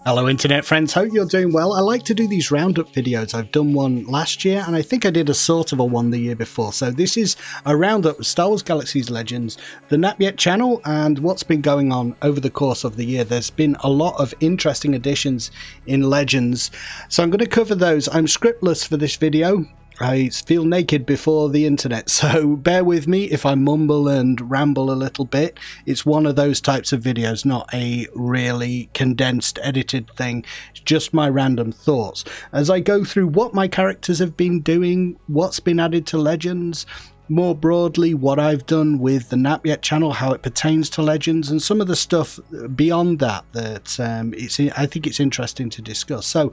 Hello internet friends, hope you're doing well. I like to do these roundup videos. I've done one last year and I think I did a sort of a one the year before. So this is a roundup of Star Wars Galaxies Legends, the Napyet channel, and what's been going on over the course of the year. There's been a lot of interesting additions in Legends, so I'm going to cover those. I'm scriptless for this video. I feel naked before the internet, so bear with me if I mumble and ramble a little bit. It's one of those types of videos, not a really condensed, edited thing. It's just my random thoughts as I go through what my characters have been doing, what's been added to Legends, more broadly what I've done with the Napyet channel, how it pertains to Legends, and some of the stuff beyond that I think it's interesting to discuss. So,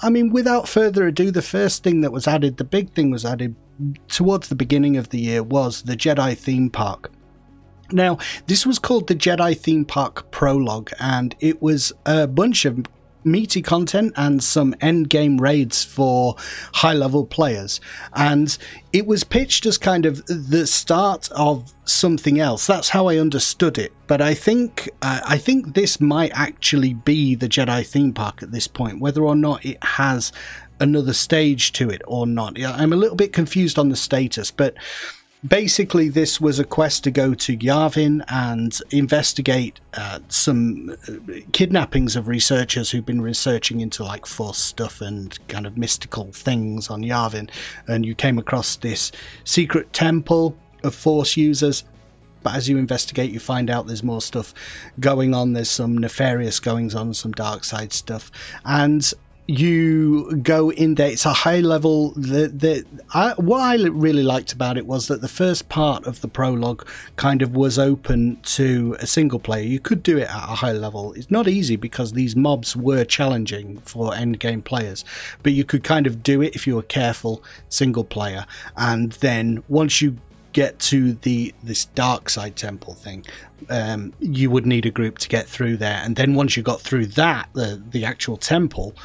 I mean, without further ado, the first thing that was added, the big thing was added towards the beginning of the year, was the Jedi Themepark. Now, this was called the Jedi Themepark Prologue, and it was a bunch of meaty content and some end game raids for high level players, and it was pitched as kind of the start of something else. That's how I understood it, but I think this might actually be the Jedi Themepark at this point, whether or not it has another stage to it or not. I'm a little bit confused on the status, but basically, this was a quest to go to Yavin and investigate some kidnappings of researchers who've been researching into like Force stuff and kind of mystical things on Yavin. And you came across this secret temple of Force users. But as you investigate, you find out there's more stuff going on. There's some nefarious goings on, some dark side stuff. And you go in there. It's a high level. What I really liked about it was that the first part of the prologue kind of was open to a single player. You could do it at a high level. It's not easy because these mobs were challenging for end game players, but you could kind of do it if you were careful, single player. And then once you get to this dark side temple thing, you would need a group to get through there. And then once you got through that, the actual temple,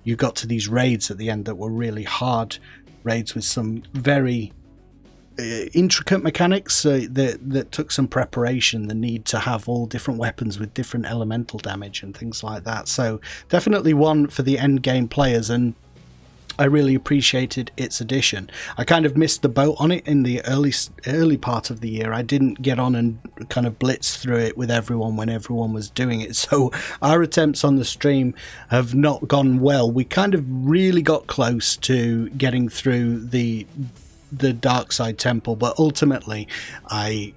you got to these raids at the end that were really hard raids with some very intricate mechanics that took some preparation, the need to have all different weapons with different elemental damage and things like that. So definitely one for the end game players, and I really appreciated its addition. I kind of missed the boat on it in the early part of the year. I didn't get on and kind of blitz through it with everyone when everyone was doing it. So our attempts on the stream have not gone well. We kind of really got close to getting through the dark side temple, but ultimately I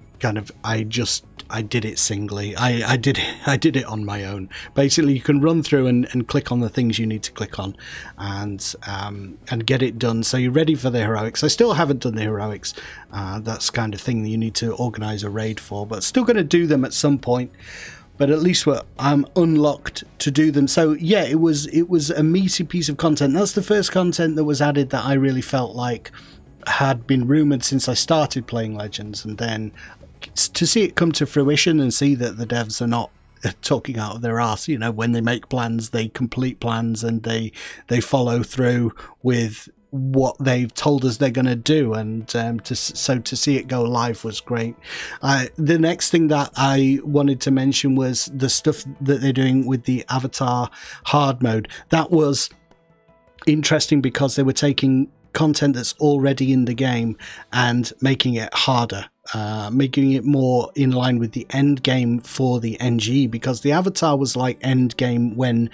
did it singly. I did it on my own. Basically, you can run through and click on the things you need to click on, and get it done. So you're ready for the heroics. I still haven't done the heroics. That's kind of thing that you need to organize a raid for, but still going to do them at some point. But at least I'm unlocked to do them. So yeah, it was a meaty piece of content. That's the first content that was added that I really felt like had been rumored since I started playing Legends, and then to see it come to fruition and see that the devs are not talking out of their arse. You know, when they make plans, they complete plans and they follow through with what they've told us they're going to do, and to see it go live was great. The next thing that I wanted to mention was the stuff that they're doing with the Avatar hard mode. That was interesting because they were taking content that's already in the game and making it harder, making it more in line with the end game for the NG, because the Avatar was like end game when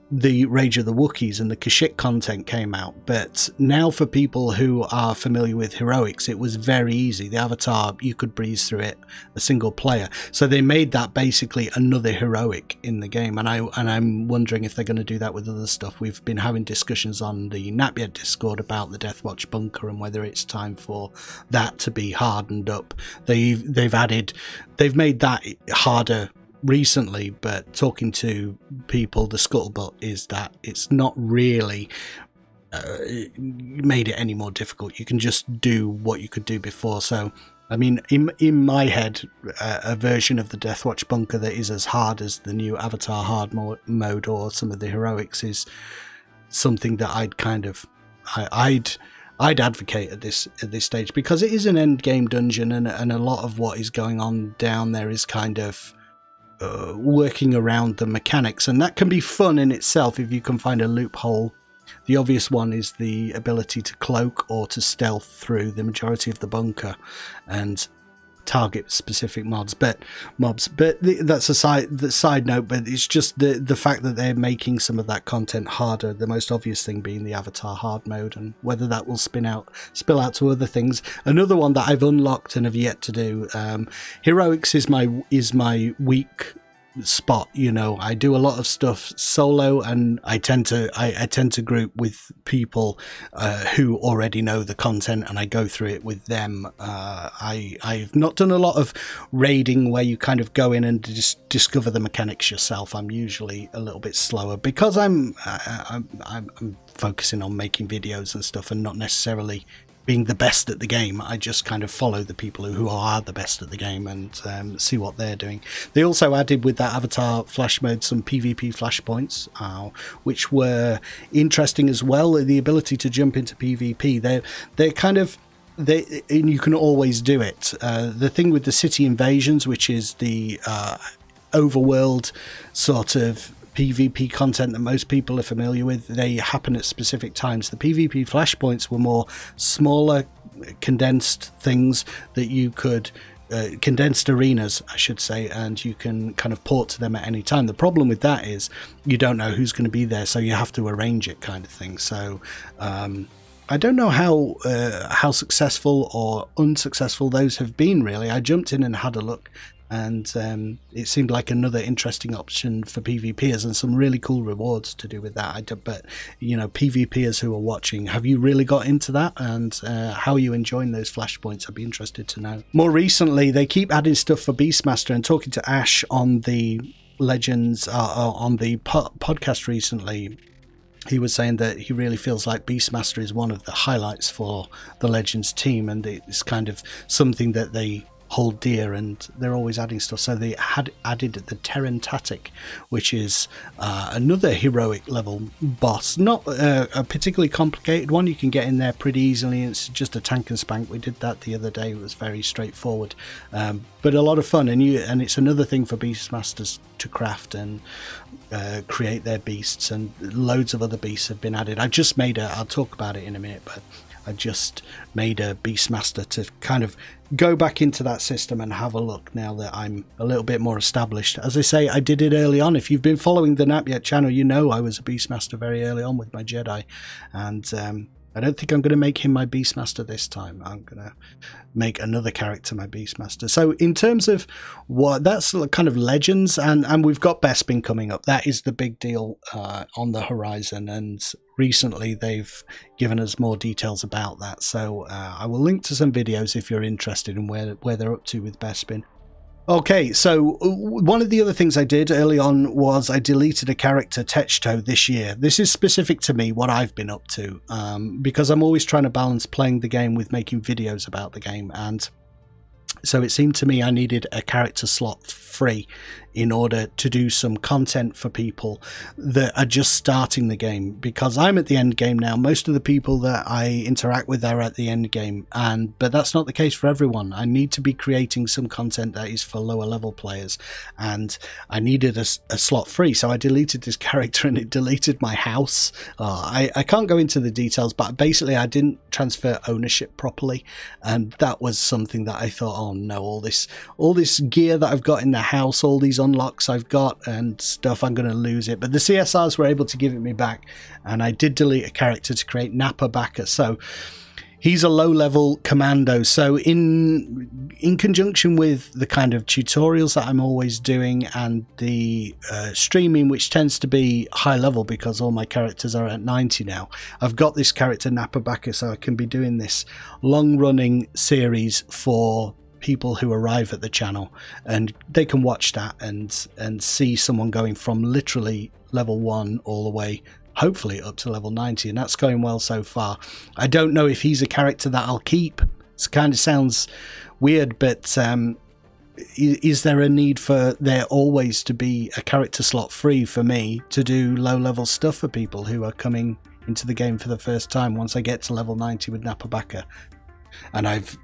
the Rage of the Wookiees and the Kashyyyk content came out. But now for people who are familiar with heroics, it was very easy. The Avatar, you could breeze through it a single player. So they made that basically another heroic in the game, and I'm wondering if they're going to do that with other stuff. We've been having discussions on the Napyet Discord about the Deathwatch bunker and whether it's time for that to be hardened up. They've made that harder recently, but talking to people, the scuttlebutt is that it's not really made it any more difficult. You can just do what you could do before. So I mean, in my head, a version of the Deathwatch bunker that is as hard as the new Avatar hard mode or some of the heroics is something that I'd advocate at this stage, because it is an end game dungeon, and a lot of what is going on down there is kind of working around the mechanics, and that can be fun in itself if you can find a loophole. The obvious one is the ability to cloak or to stealth through the majority of the bunker and target specific mobs, but that's a side note. But it's just the fact that they're making some of that content harder, the most obvious thing being the avatar hard mode, and whether that will spill out to other things. Another one that I've unlocked and have yet to do, heroics is my weak spot. You know, I do a lot of stuff solo, and I tend to group with people who already know the content, and I go through it with them. I've not done a lot of raiding where you kind of go in and just discover the mechanics yourself. I'm usually a little bit slower because I'm focusing on making videos and stuff, and not necessarily being the best at the game. I just kind of follow the people who are the best at the game and see what they're doing. They also added with that avatar flash mode some PvP flashpoints, which were interesting as well. The ability to jump into PvP, they're kind of, and you can always do it. The thing with the city invasions, which is the overworld sort of PvP content that most people are familiar with, they happen at specific times. The PvP flashpoints were more smaller, condensed things that you could condensed arenas, I should say, and you can kind of port to them at any time. The problem with that is you don't know who's going to be there, so you have to arrange it, kind of thing. So I don't know how successful or unsuccessful those have been, really. I jumped in and had a look, and it seemed like another interesting option for PvPers, and some really cool rewards to do with that. But, you know, PvPers who are watching, have you really got into that? And how are you enjoying those flashpoints? I'd be interested to know. More recently, they keep adding stuff for Beastmaster, and talking to Ash on the Legends, on the podcast recently, he was saying that he really feels like Beastmaster is one of the highlights for the Legends team, and it's kind of something that they hold dear, and they're always adding stuff. So they had added the Terran Tatic, which is another heroic level boss, not a particularly complicated one. You can get in there pretty easily. It's just a tank and spank. We did that the other day. It was very straightforward, but a lot of fun. And it's another thing for Beastmasters to craft and create their beasts, and loads of other beasts have been added. I just made I'll talk about it in a minute, but I just made a Beastmaster to kind of go back into that system and have a look now that I'm a little bit more established. As I say, I did it early on. If you've been following the Napyet channel, you know I was a Beastmaster very early on with my Jedi, and I don't think I'm going to make him my Beastmaster this time. I'm going to make another character my Beastmaster. So in terms of what, that's kind of Legends, and we've got Bespin coming up. That is the big deal on the horizon, and recently they've given us more details about that. So I will link to some videos if you're interested in where they're up to with Bespin. Okay, so one of the other things I did early on was I deleted a character, Techto, this year. This is specific to me, what I've been up to, because I'm always trying to balance playing the game with making videos about the game, and so it seemed to me I needed a character slot free in order to do some content for people that are just starting the game, because I'm at the end game now. Most of the people that I interact with are at the end game, but that's not the case for everyone. I need to be creating some content that is for lower level players, and I needed a slot free, so I deleted this character, and it deleted my house. I can't go into the details, but basically I didn't transfer ownership properly, and that was something that I thought, oh no, all this gear that I've got in the house, all these unlocks I've got and stuff, I'm going to lose it. But the CSRs were able to give it me back, and I did delete a character to create Napyet. So he's a low-level commando. So in conjunction with the kind of tutorials that I'm always doing, and the streaming, which tends to be high level because all my characters are at 90 now, I've got this character Napyet, so I can be doing this long-running series for people who arrive at the channel, and they can watch that and see someone going from literally level 1 all the way, hopefully up to level 90, and that's going well so far. I don't know if he's a character that I'll keep. It kind of sounds weird, but is there a need for there always to be a character slot free for me to do low level stuff for people who are coming into the game for the first time once I get to level 90 with Napyet? And I've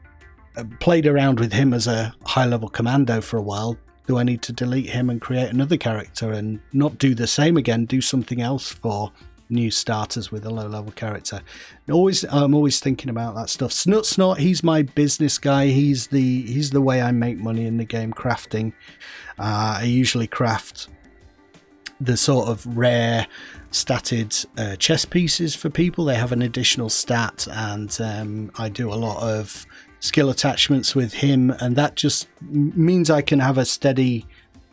played around with him as a high level commando for a while, do I need to delete him and create another character and not do the same again, do something else for new starters with a low-level character? I'm always thinking about that stuff. Snot, he's my business guy. He's the way I make money in the game, crafting. I usually craft the sort of rare statted chess pieces for people. They have an additional stat, and I do a lot of skill attachments with him, and that just means I can have a steady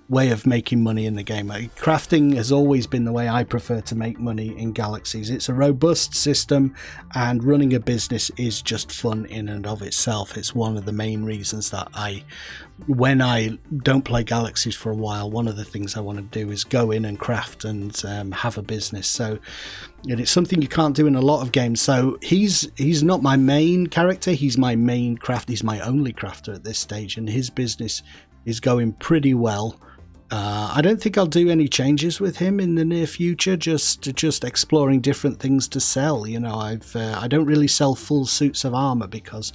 way of making money in the game. Crafting has always been the way I prefer to make money in Galaxies. It's a robust system, and running a business is just fun in and of itself. It's one of the main reasons that when I don't play Galaxies for a while, one of the things I want to do is go in and craft and have a business. So it's something you can't do in a lot of games. So he's not my main character, he's my main craft. He's my only crafter at this stage, and his business is going pretty well. I don't think I'll do any changes with him in the near future, just exploring different things to sell. You know, I don't really sell full suits of armor because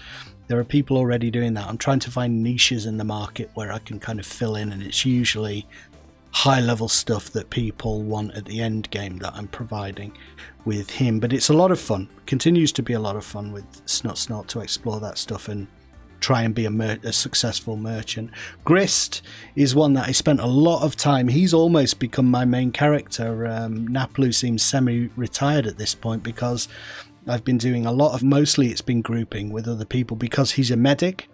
there are people already doing that. I'm trying to find niches in the market where I can kind of fill in, and it's usually high level stuff that people want at the end game that I'm providing with him. But it's a lot of fun, continues to be a lot of fun with Snot to explore that stuff and try and be a successful merchant. Grist is one that I spent a lot of time. He's almost become my main character. Naplu seems semi-retired at this point because I've been doing a lot of, mostly it's been grouping with other people because he's a medic,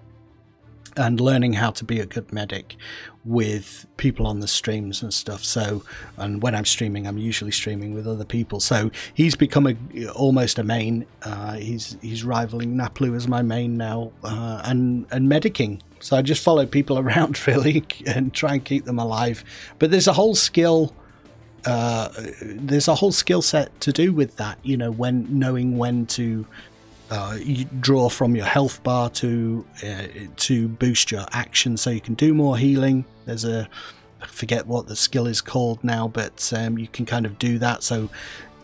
and learning how to be a good medic with people on the streams and stuff. So, and when I'm streaming, I'm usually streaming with other people. So he's become almost a main. He's rivaling Naplu as my main now, and medicing. So I just follow people around really and try and keep them alive. But there's a whole skill. There's a whole skill set to do with that. You know, knowing when to. You draw from your health bar to boost your action so you can do more healing. There's I forget what the skill is called now, but you can kind of do that. So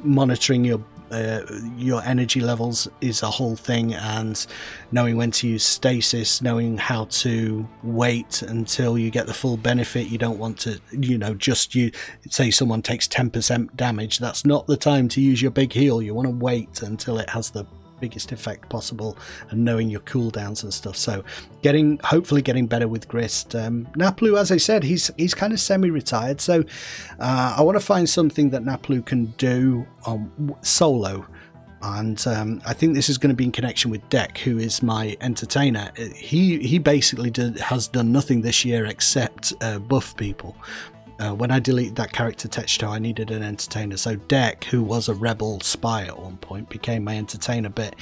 monitoring your energy levels is a whole thing, and knowing when to use stasis, knowing how to wait until you get the full benefit. You don't want to, you know, say someone takes 10% damage. That's not the time to use your big heal. You want to wait until it has the biggest effect possible, and knowing your cooldowns and stuff. So hopefully getting better with Grist. Naplu, as I said, he's kind of semi-retired, so I want to find something that Naplu can do solo, and I think this is going to be in connection with Deck, who is my entertainer. He basically has done nothing this year except buff people. When I deleted that character Techto, I needed an entertainer. So Deck, who was a rebel spy at one point, became my entertainer, but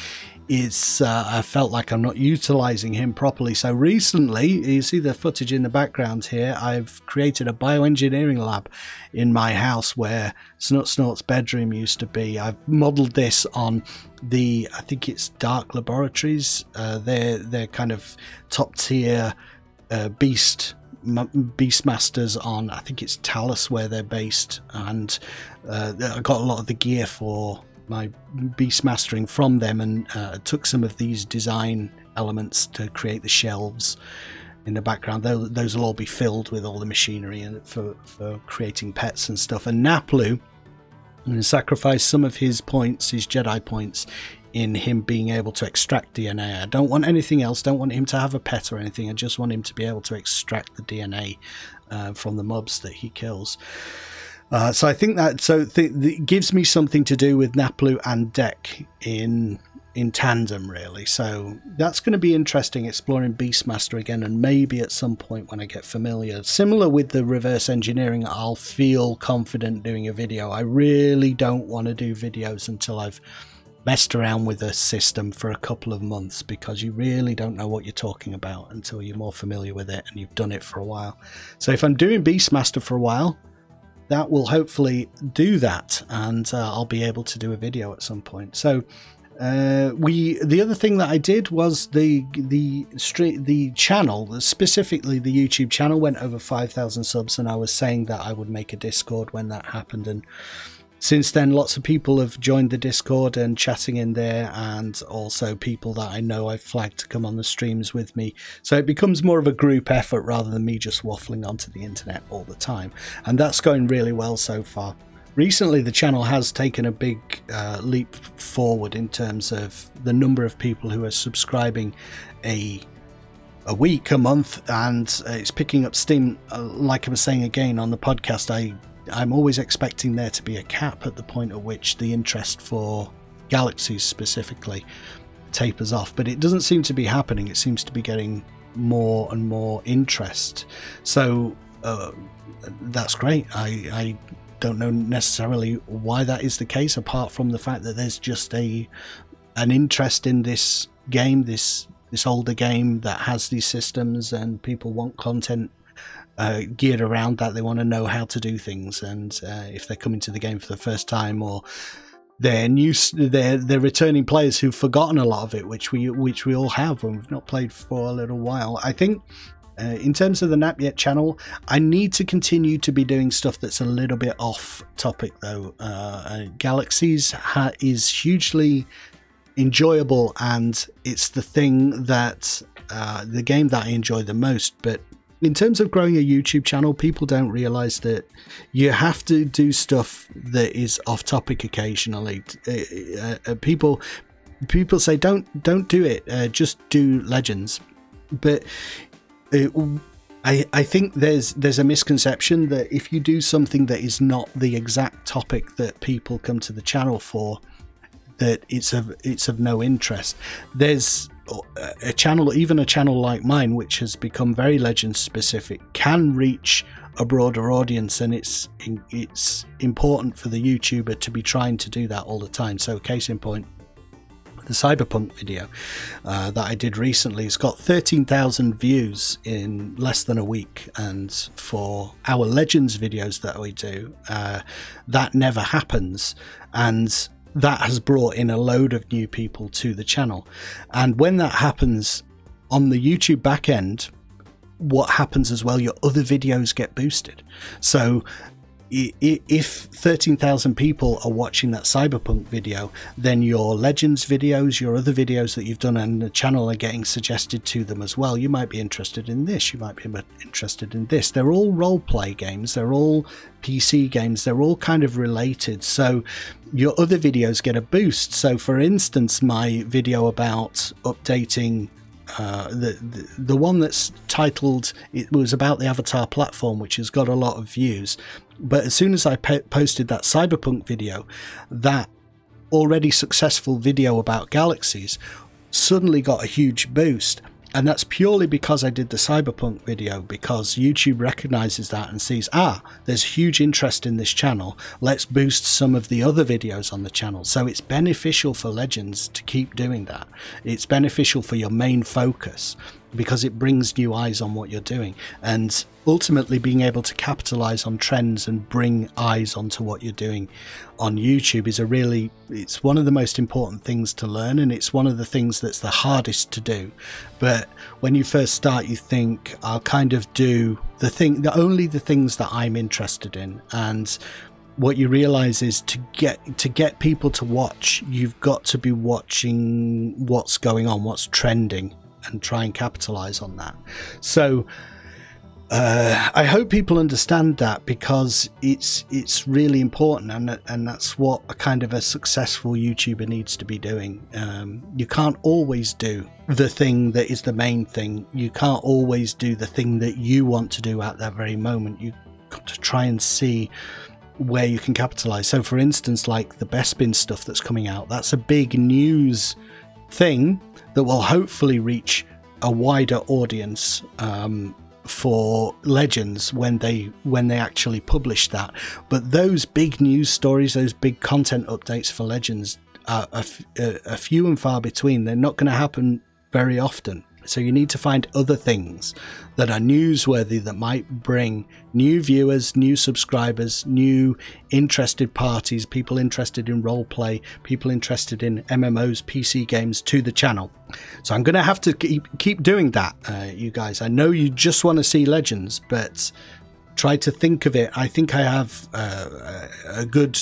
I felt like I'm not utilizing him properly. So recently, you see the footage in the background here, I've created a bioengineering lab in my house where Snort's bedroom used to be. I've modeled this on I think it's Dark Laboratories. They're kind of top tier Beastmasters on, I think it's Talus where they're based, and I got a lot of the gear for my Beastmastering from them, and took some of these design elements to create the shelves in the background. Those will all be filled with all the machinery and for creating pets and stuff. And Naplu sacrificed some of his points, his Jedi points, in him being able to extract DNA. I don't want anything else, don't want him to have a pet or anything. I just want him to be able to extract the DNA from the mobs that he kills. So I think that it gives me something to do with Naplu and Deck in tandem, really. So that's going to be interesting, exploring Beastmaster again, and maybe at some point when I get familiar. Similar with the reverse engineering, I'll feel confident doing a video. I really don't want to do videos until I've messed around with a system for a couple of months, because you really don't know what you're talking about until you're more familiar with it and you've done it for a while. So if I'm doing Beastmaster for a while, that will hopefully do that, and I'll be able to do a video at some point. So the other thing that I did was the channel, specifically the YouTube channel, went over 5,000 subs, and I was saying that I would make a Discord when that happened, and Since then, lots of people have joined the Discord and chatting in there, and also people that I know I've flagged to come on the streams with me. So it becomes more of a group effort rather than me just waffling onto the internet all the time. And that's going really well so far. Recently, the channel has taken a big leap forward in terms of the number of people who are subscribing a week, a month, and it's picking up steam. Like I was saying again on the podcast, I'm always expecting there to be a cap at the point at which the interest for Galaxies specifically tapers off, but it doesn't seem to be happening. It seems to be getting more and more interest, so that's great. I don't know necessarily why that is the case, apart from the fact that there's just an interest in this game, this older game that has these systems, and people want content geared around that. They want to know how to do things, and if they're coming to the game for the first time, or they're returning players who've forgotten a lot of it, which we all have when we've not played for a little while. I think in terms of the Napyet channel, I need to continue to be doing stuff that's a little bit off topic though. Galaxies is hugely enjoyable, and it's the thing that the game that I enjoy the most, but in terms of growing a YouTube channel, people don't realize that you have to do stuff that is off topic occasionally. People say don't do it, just do Legends. But I think there's a misconception that if you do something that is not the exact topic that people come to the channel for, that it's of no interest. There's a channel, even a channel like mine, which has become very Legends specific, can reach a broader audience, and it's important for the YouTuber to be trying to do that all the time. So case in point, the Cyberpunk video that I did recently has got 13,000 views in less than a week, and for our Legends videos that we do, that never happens, and that has brought in a load of new people to the channel. And when that happens on the YouTube back end, what happens as well, your other videos get boosted. So if 13,000 people are watching that Cyberpunk video, then your Legends videos, your other videos that you've done on the channel are getting suggested to them as well. You might be interested in this, you might be interested in this. They're all role-play games, they're all PC games, they're all kind of related, so your other videos get a boost. So for instance, my video about updating the one that's titled, it was about the Avatar platform, which has got a lot of views, but as soon as I posted that Cyberpunk video, that already successful video about Galaxies suddenly got a huge boost. And that's purely because I did the Cyberpunk video, because YouTube recognizes that and sees, there's huge interest in this channel, let's boost some of the other videos on the channel. So it's beneficial for Legends to keep doing that. It's beneficial for your main focus, because it brings new eyes on what you're doing, and ultimately being able to capitalize on trends and bring eyes onto what you're doing on YouTube is it's one of the most important things to learn, and it's one of the things that's the hardest to do. But when you first start, you think, I'll kind of do only the things that I'm interested in, and what you realize is to get people to watch, you've got to be watching what's going on, what's trending, and try and capitalize on that. So I hope people understand that, because it's really important, and that's what a kind of a successful YouTuber needs to be doing. You can't always do the thing that is the main thing. You can't always do the thing that you want to do at that very moment. You've got to try and see where you can capitalize. So for instance, like the Bespin stuff that's coming out, that's a big news thing that will hopefully reach a wider audience for Legends when they actually publish that. But those big news stories, those big content updates for Legends are a few and far between. They're not going to happen very often. So you need to find other things that are newsworthy, that might bring new viewers, new subscribers, new interested parties, people interested in roleplay, people interested in MMOs, PC games to the channel. So I'm going to have to keep doing that, you guys. I know you just want to see Legends, but try to think of it. I think I have a good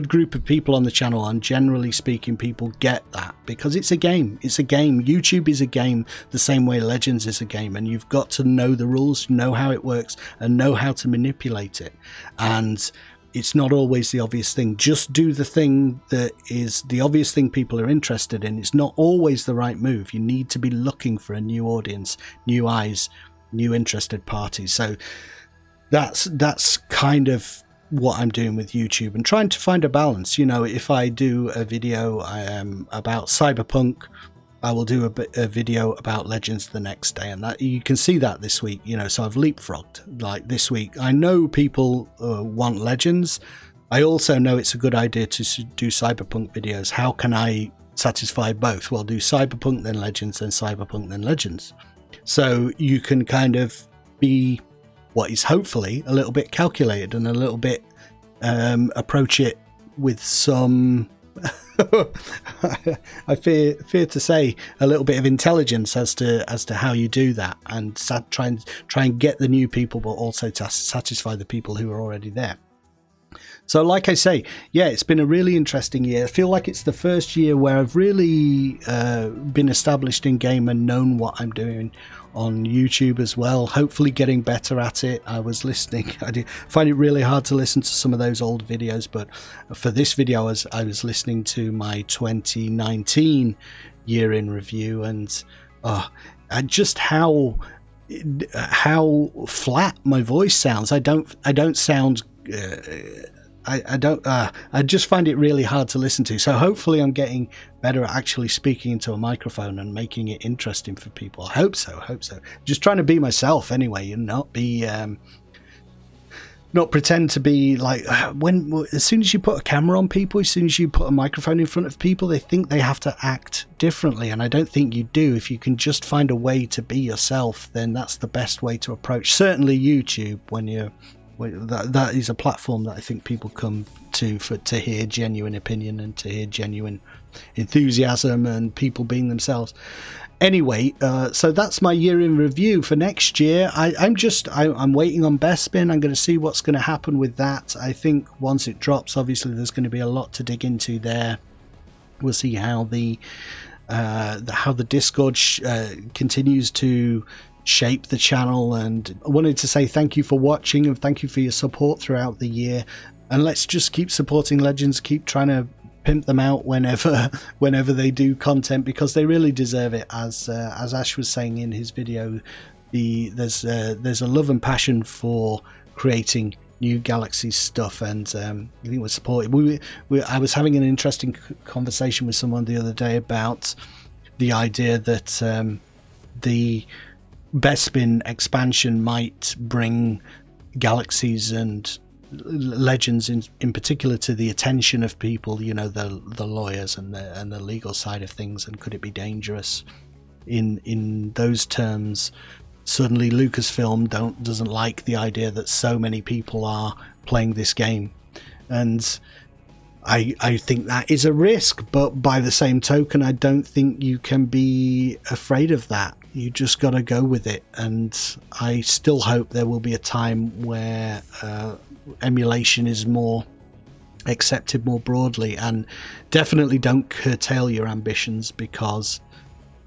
group of people on the channel, and generally speaking, people get that because it's a game. It's a game. YouTube is a game the same way Legends is a game, and you've got to know the rules, know how it works, and know how to manipulate it. And it's not always the obvious thing. Just do the thing that is the obvious thing people are interested in. It's not always the right move. You need to be looking for a new audience, new eyes, new interested parties. So that's kind of what I'm doing with YouTube, and trying to find a balance. You know, if I do a video about Cyberpunk, I will do a video about Legends the next day, and that you can see that this week. You know, so I've leapfrogged. Like this week, I know people want Legends. I also know it's a good idea to do Cyberpunk videos. How can I satisfy both? Well, do Cyberpunk, then Legends, then Cyberpunk, then Legends. So you can kind of be what is hopefully a little bit calculated and a little bit approach it with some I fear to say a little bit of intelligence as to how you do that, and try and get the new people, but also to satisfy the people who are already there. So like I say, yeah, it's been a really interesting year. I feel like it's the first year where I've really been established in game and known what I'm doing on YouTube as well. Hopefully getting better at it. I was listening. I do find it really hard to listen to some of those old videos, but for this video I was listening to my 2019 year in review, and just how flat my voice sounds. I don't sound I just find it really hard to listen to. So hopefully I'm getting better at actually speaking into a microphone and making it interesting for people. I hope so. Just trying to be myself anyway, and not be not pretend to be like as soon as you put a camera on people, as soon as you put a microphone in front of people, they think they have to act differently, and I don't think you do. If you can just find a way to be yourself, then that's the best way to approach certainly YouTube. That is a platform that I think people come to hear genuine opinion and to hear genuine enthusiasm and people being themselves. Anyway, so that's my year in review for next year. I'm waiting on Bespin. I'm going to see what's going to happen with that. I think once it drops, obviously there's going to be a lot to dig into there. We'll see how the Discord continues to shape the channel, and I wanted to say thank you for watching and thank you for your support throughout the year, and let's just keep supporting Legends, keep trying to pimp them out whenever they do content, because they really deserve it. As Ash was saying in his video, there's a love and passion for creating new Galaxies stuff, and I think we're supporting. I was having an interesting conversation with someone the other day about the idea that the Bespin expansion might bring Galaxies and Legends in particular to the attention of people, you know, the lawyers and the legal side of things, and could it be dangerous in those terms? Suddenly Lucasfilm doesn't like the idea that so many people are playing this game, and I think that is a risk, but by the same token, I don't think you can be afraid of that. You just got to go with it, and I still hope there will be a time where emulation is more accepted more broadly, and definitely don't curtail your ambitions, because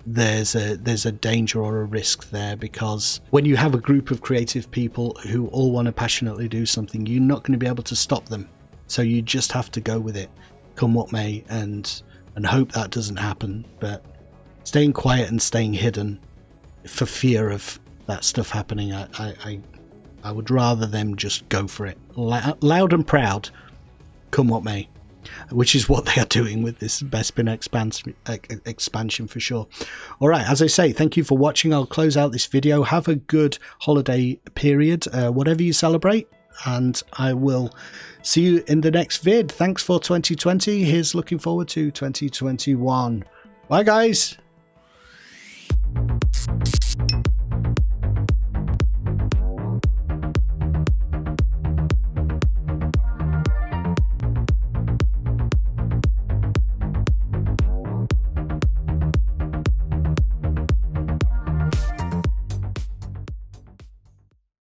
there's a danger or a risk there, because when you have a group of creative people who all want to passionately do something, you're not going to be able to stop them. So you just have to go with it, come what may, and hope that doesn't happen. But staying quiet and staying hidden for fear of that stuff happening, I would rather them just go for it, loud and proud, come what may, which is what they are doing with this Bespin expansion for sure. All right, as I say, thank you for watching. I'll close out this video. Have a good holiday period, whatever you celebrate, and I will see you in the next vid. Thanks for 2020. Here's looking forward to 2021. Bye, guys.